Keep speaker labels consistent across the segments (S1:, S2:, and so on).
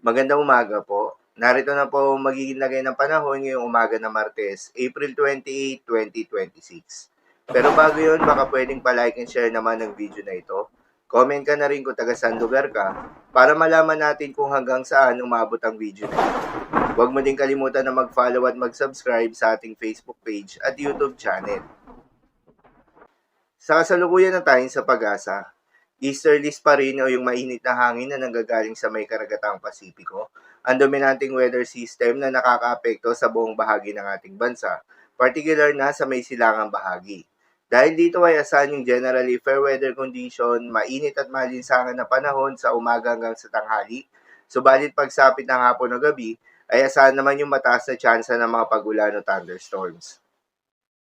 S1: Magandang umaga po. Narito na po ang magiging lagay ng panahon ngayong umaga ng Martes, April 28, 2026. Pero bago yun, baka pwedeng pa-like and share naman ng video na ito. Comment ka na rin kung taga saan lugar ka para malaman natin kung hanggang saan umabot ang video na ito. Huwag mo din kalimutan na mag-follow at mag-subscribe sa ating Facebook page at YouTube channel. Sa kasalukuyan na tayo sa pag-asa, easterlies pa rin o yung mainit na hangin na nanggagaling sa may karagatang Pasipiko, ang dominanting weather system na nakakaapekto sa buong bahagi ng ating bansa, particular na sa may silangang bahagi. Dahil dito ay asahan yung generally fair weather condition, mainit at malinsangan na panahon sa umaga hanggang sa tanghali, subalit pagsapit ng hapon o gabi, ay asahan naman yung mataas na tsansa ng mga pag-ulan o thunderstorms.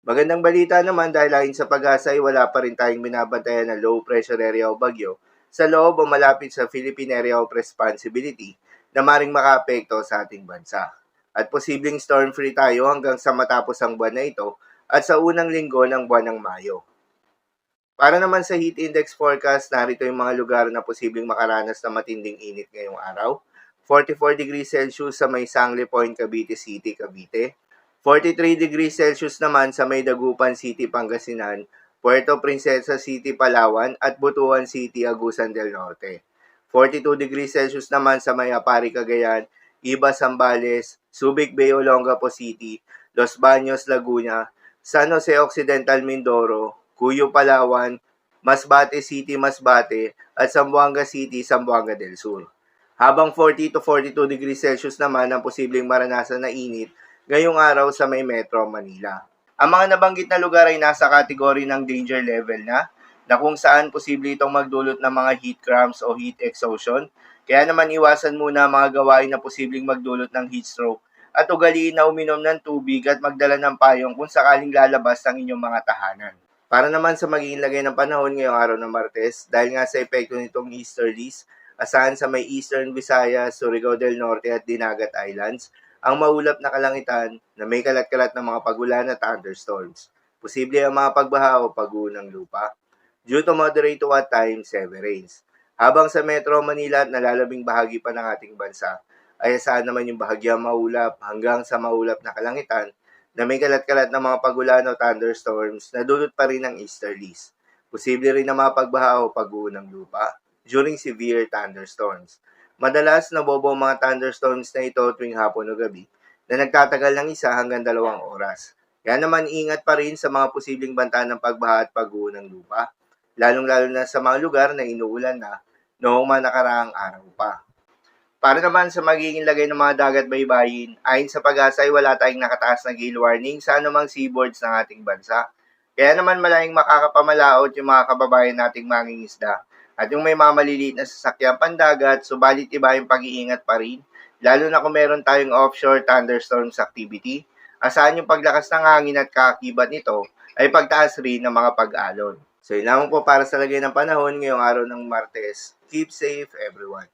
S1: Magandang balita naman dahil ayon sa pag-asa ay wala pa rin tayong binabantayan na low pressure area o bagyo sa loob o malapit sa Philippine Area of Responsibility na maring makaapekto sa ating bansa. At posibleng storm-free tayo hanggang sa matapos ang buwan na ito at sa unang linggo ng buwan ng Mayo. Para naman sa heat index forecast, narito yung mga lugar na posibleng makaranas ng matinding init ngayong araw. 44 degrees Celsius sa may Sangley Point, Cavite City, Cavite. 43 degrees Celsius naman sa may Dagupan City, Pangasinan, Puerto Princesa City, Palawan at Butuan City, Agusan del Norte. 42 degrees Celsius naman sa may Apari, Cagayan, Iba, Zambales, Subic Bay, Olongapo City, Los Baños, Laguna, San Jose Occidental, Mindoro, Cuyo, Palawan, Masbate City, Masbate at Zamboanga City, Zamboanga del Sur. Habang 40 to 42 degrees Celsius naman ang posibleng maranasan na init ngayong araw sa may Metro Manila. Ang mga nabanggit na lugar ay nasa kategory ng danger level na kung saan posible itong magdulot ng mga heat cramps o heat exhaustion. Kaya naman iwasan muna ang mga gawain na posibleng magdulot ng heat stroke at ugaliin na uminom ng tubig at magdala ng payong kung sakaling lalabas ang inyong mga tahanan. Para naman sa magiging lagay ng panahon ngayong araw ng Martes, dahil nga sa epekto nitong easterlies, asahan sa may Eastern Visayas, Surigao del Norte at Dinagat Islands, ang maulap na kalangitan na may kalat-kalat ng mga pagulan at thunderstorms. Posible ang mga pagbaha o pag-uho ng lupa due to moderate to at times heavy rains. Habang sa Metro Manila at nalalabing bahagi pa ng ating bansa, ay asahan naman yung bahagyang maulap hanggang sa maulap na kalangitan na may kalat-kalat ng mga pagulan o thunderstorms na dulot pa rin ng easterlies. Posible rin na mga pagbaha o pag-uho ng lupa during severe thunderstorms. Madalas nabobo ang mga thunderstorms na ito tuwing hapon o gabi na nagtatagal ng 1 hanggang 2 oras. Kaya naman ingat pa rin sa mga posibleng banta ng pagbaha at pag-uho ng lupa, lalong-lalo na sa mga lugar na inuulan na noong mga nakaraang araw pa. Para naman sa magiging lagay ng mga dagat baybayin, ayon sa pag-asa ay wala tayong nakataas na gale warning sa anumang seaboards ng ating bansa. Kaya naman malayang makakapamalaot yung mga kababayan nating mangingisda. At yung may mga maliliit na sasakyan pandagat, subalit iba yung pag-iingat pa rin, lalo na kung meron tayong offshore thunderstorms activity, asahan yung paglakas ng hangin at kaakibat nito ay pagtaas rin ng mga pag-alon. So yun lamang po para sa lagay ng panahon ngayong araw ng Martes. Keep safe everyone.